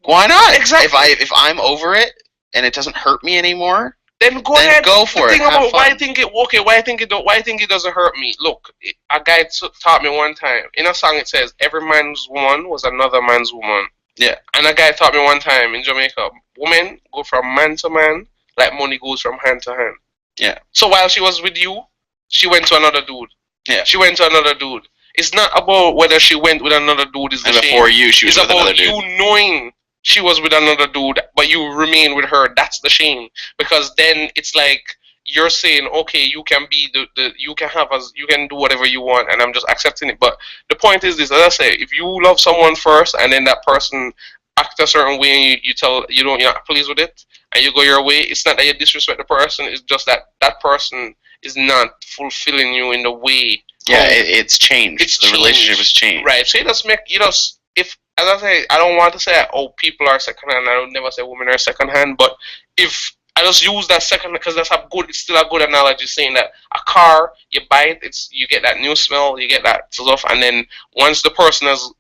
why not? Exactly. If I'm over it and it doesn't hurt me anymore, then go ahead. Go for it. Why I think it doesn't hurt me? Look, a guy taught me one time in a song. It says, "Every man's woman was another man's woman." Yeah. And a guy taught me one time in Jamaica, women go from man to man like money goes from hand to hand. Yeah. So while she was with you, she went to another dude. Yeah. She went to another dude. It's not about whether she went with another dude is the and shame. Before you, she was with another dude. It's about you knowing she was with another dude, but you remain with her. That's the shame. Because then it's like you're saying, okay, you can be you can do whatever you want, and I'm just accepting it. But the point is this, as I say, if you love someone first, and then that person act a certain way, and you're not pleased with it, and you go your way, it's not that you disrespect the person. It's just that person is not fulfilling you in the way. Yeah, it's changed. The relationship has changed. Right. So if, as I say, I don't want to say, oh, people are second hand. I would never say women are second hand. But if I just use that second, because it's still a good analogy, saying that a car, you buy it, you get that new smell, you get that stuff, and then once the person has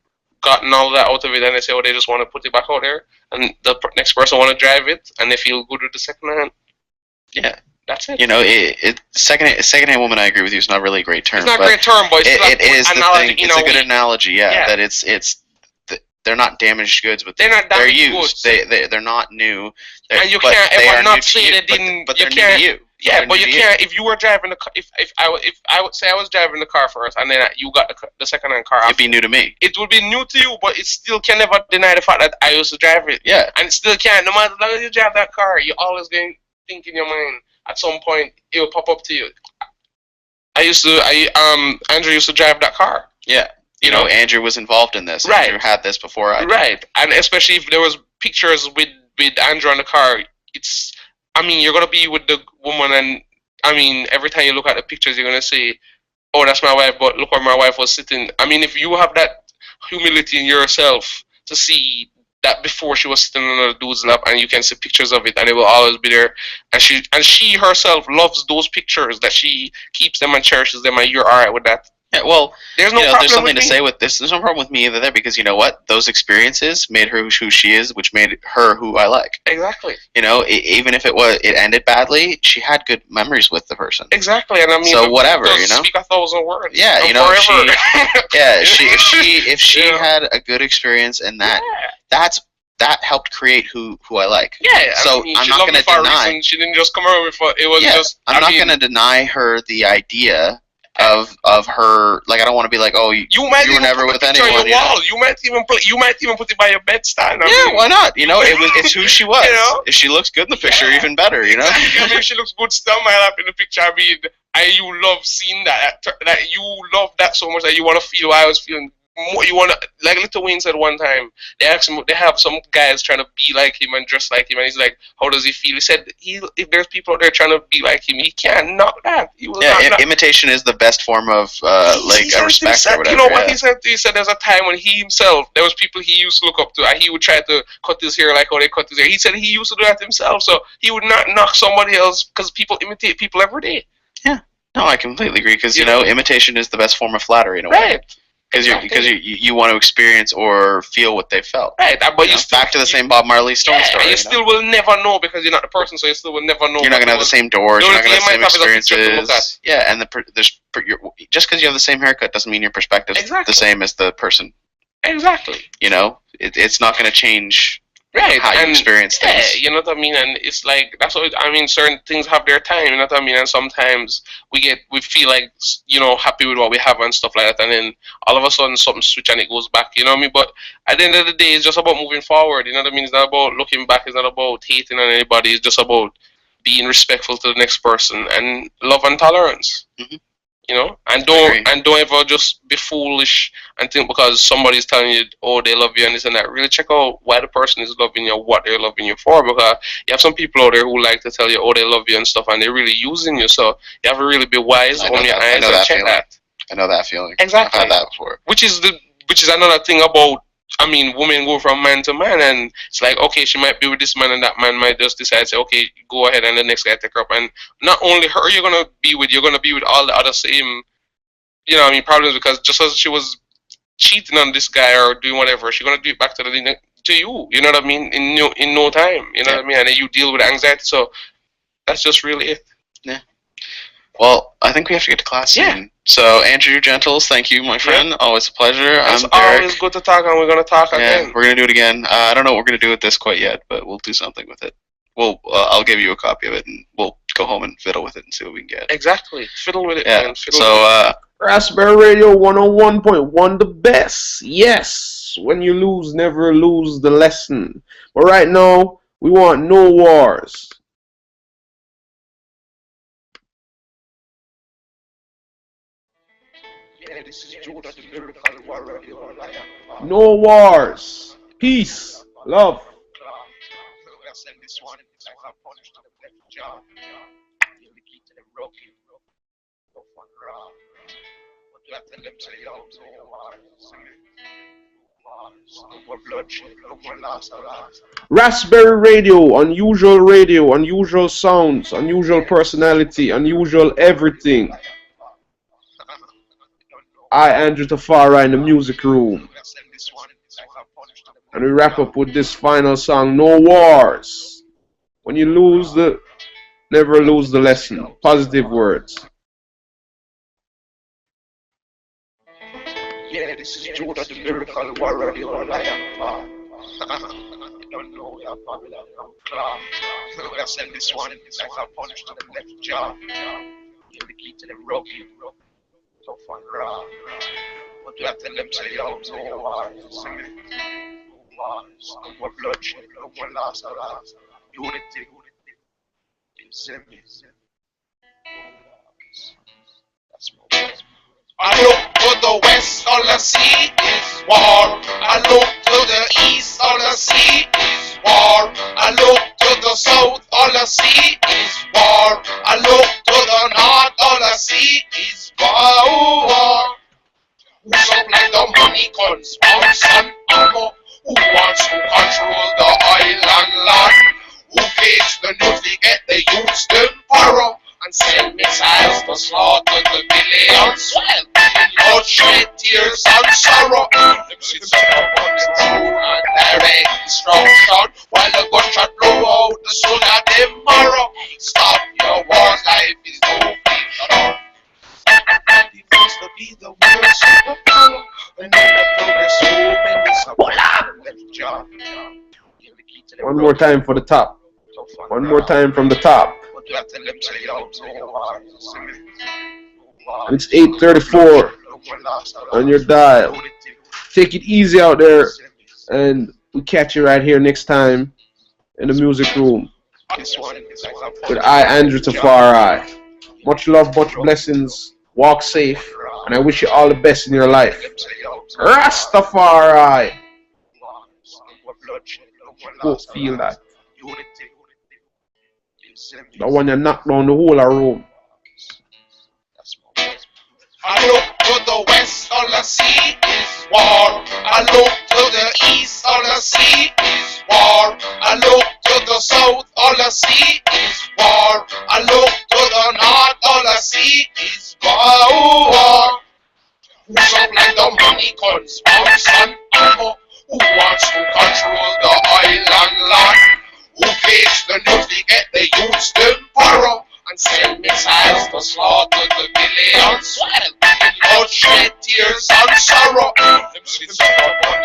gotten all that out of it, then they say, oh, they just want to put it back out there, and the next person want to drive it, and they feel good with the second hand. Yeah. That's it. You know, second-hand woman. I agree with you. It's not really a great term. It's not a great term, but it is the thing. It's a good analogy. Yeah, that it's they're not damaged goods, but they're used. They're not new. And you can't ever not say they didn't. But they're new to you. Yeah, but you can't. If you were driving the car, if I would say I was driving the car first, and then you got the second-hand car, it'd be new to me. It would be new to you, but it still can never deny the fact that I used to drive it. Yeah, and it still can't. No matter how long as you drive that car, you're always going to think in your mind. At some point, it will pop up to you. Andrew used to drive that car. Yeah. You know, Andrew was involved in this. Right. Andrew had this before I did. Right. And especially if there was pictures with Andrew on the car, you're going to be with the woman, and, every time you look at the pictures, you're going to say, oh, that's my wife, but look where my wife was sitting. If you have that humility in yourself to see that before she was sitting on a dude's lap, and you can see pictures of it, and it will always be there. And she herself loves those pictures, that she keeps them and cherishes them, and you're all right with that. Yeah, well, there's something to say with this. There's no problem with me either there, because you know what? Those experiences made her who she is, which made her who I like. Exactly. You know, even if it ended badly, she had good memories with the person. Exactly, and so whatever, you know. Speak 1,000 words. Yeah, you know, if she had a good experience, and that helped create who I like. Yeah, so I'm not going to deny. She didn't just come over before it was just. I'm not going to deny her the idea of her. Like, I don't want to be like, oh, you were never with anyone. You might even put it by your bedstand. Why not? You know, it's who she was. You know? If she looks good in the picture, even better. You know. If she looks good, still might up in the picture. You love seeing that you love that so much that you want to feel what I was feeling. You want to, like Little Wayne said one time, they asked him, they have some guys trying to be like him and dress like him, and he's like, how does he feel? He said, if there's people out there trying to be like him, he can't knock that. Imitation is the best form of respect or whatever. You know what he said? He said there's a time when he himself, there was people he used to look up to, and he would try to cut his hair like how they cut his hair. He said he used to do that himself, so he would not knock somebody else, because people imitate people every day. Yeah. No, I completely agree, because, you know, imitation is the best form of flattery in a way. Right. Because you want to experience or feel what they felt. Right, but you still, back to the same Bob Marley story. You still will never know, because you're not the person, so you still will never know. You're not going to have the same doors. You're not going to have the same experiences. Yeah, and just because you have the same haircut doesn't mean your perspective is the same as the person. Exactly. You know, it's not going to change Right, how you and experience yeah, things. you know what I mean, and it's like that's what I mean. Certain things have their time, you know what I mean, and sometimes we feel like happy with what we have and stuff like that, and then all of a sudden something switch and it goes back, you know what I mean. But at the end of the day, it's just about moving forward, you know what I mean. It's not about looking back. It's not about hating on anybody. It's just about being respectful to the next person and love and tolerance. Mhm. And I agree. don't ever just be foolish and think because somebody's telling you, oh, they love you and this and that. Really check out why the person is loving you, what they're loving you for, because you have some people out there who like to tell you, oh, they love you and stuff, and they're really using you. So you have to really be wise, I know open your that. I eyes, know and that check feeling. that. I know that feeling. Exactly. I've had that before. Which is another thing about. I mean, women go from man to man, and it's like, okay, she might be with this man, and that man might just decide, say, okay, go ahead, and the next guy take her up. And not only her, you're gonna be with all the other same, problems, because just as she was cheating on this guy or doing whatever, she's gonna do it back to you. You know what I mean? In no time. You know what I mean? And then you deal with anxiety. So that's just really it. Yeah. Well, I think we have to get to class soon. Yeah. So, Andrew Gentles, thank you, my friend. Always a pleasure. It's I'm Derek. always good to talk, and we're gonna talk again. We're gonna do it again. I don't know what we're gonna do with this quite yet, but we'll do something with it. I'll give you a copy of it, and we'll go home and fiddle with it and see what we can get. Exactly. Fiddle with it, Yeah. man. Fiddle with it. Ras-Berry Radio 101.1, the best. Yes, when you lose, never lose the lesson. But right now, we want no wars. No wars. Peace. Love. Ras-Berry Radio, unusual sounds, unusual personality, unusual everything. I, Andrew Tafari, in the music room. And we wrap up with this final song, No Wars. When you lose never lose the lesson. Positive words. Yeah, this is Judah, the lyrical warrior, your lion. You don't know your Babylon, I'm Clark. I send this one, it's like I punished to the left jaw. Give the key to the rocky, tough and raw. But you have to tell them, say, yo, no wars, sing it. No wars, no more bloodshed, no more loss of lives. Unity, you see me. That's my words. I look to the west, all I see is war. I look to the east, all I see is war. I look to the south, all I see is war. I look to the north, all I see is war. Who supply the money, guns, arms and ammo? Who wants to control the island land? Who pays the news to get the youths them power? And send missiles to slaughter the millions. Well, bloodshed, tears, and sorrow. Them sits up on the throne and direct destruction. While the gunshot blow out the soul of tomorrow. Stop your wars, life is no fiction. It used to be the world superpower. And then the progress home and it's a left job. One more time for the top. One more time from the top. It's 8:34 on your dial. Take it easy out there, and we catch you right here next time in the music room with I, Andrew Tafari. Much love, much blessings. Walk safe, and I wish you all the best in your life. Rastafari. Go feel that. The one you knock down the whole of room. I look to the west, all I see is war. I look to the east, all I see is war. I look to the south, all I see is war. I look to the north, all I see is war. Who supply the money, guns, arms and ammo? Who wants to control the island land? Who pays the news to get the youths them power? And send missiles to slaughter the millions. Well, bloodshed, tears, and sorrow. Them sits up on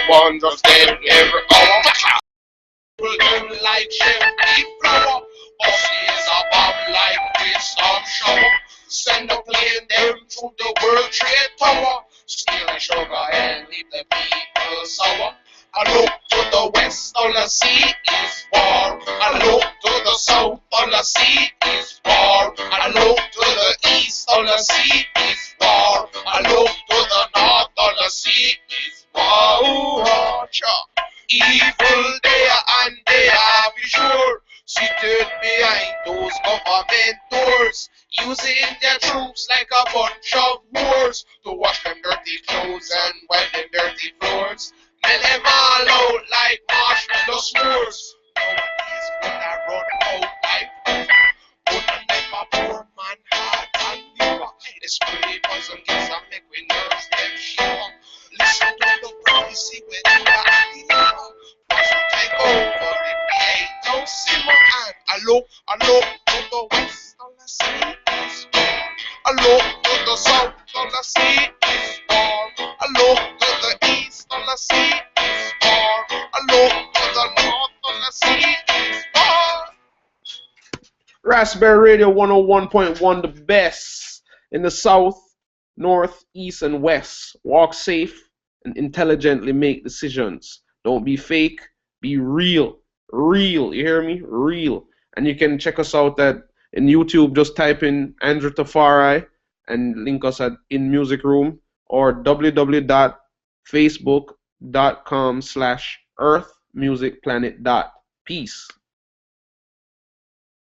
one just dead every hour. People them like Chevy flower. Buses a bomb like wisdom shower. Send a plane them through the World Trade Tower. Steal the sugar and leave the people sour. I look to the west, all I see is war. I look to the south, all I see is war. I look to the east, all I see is war. I look to the north, all I see is war. Evil there and there, be sure. Seated behind those government doors, using their troops like a bunch of whores to wash them dirty clothes and wipe them dirty floors. And them all out like marshmallow s'mores. Nowadays when I run out like fever, wouldn't make my poor man heart and liver. The spray poison gets and make we nerves them shiver. Listen to the prophecy with you and deliver. Once we take over it, we ain't no simmer. And I look to the west, all I see is war. I look to the south, all I see is war. I look to the east, all I see is war. I look to the north, all I see is war. Ras-Berry Radio 101.1, the best in the south, north, east, and west. Walk safe and intelligently make decisions. Don't be fake, be real. Real, you hear me? Real. And you can check us out in YouTube, just type in Andrew Tafari and link us at In Music Room, or www.facebook.com/earthmusicplanet. Peace.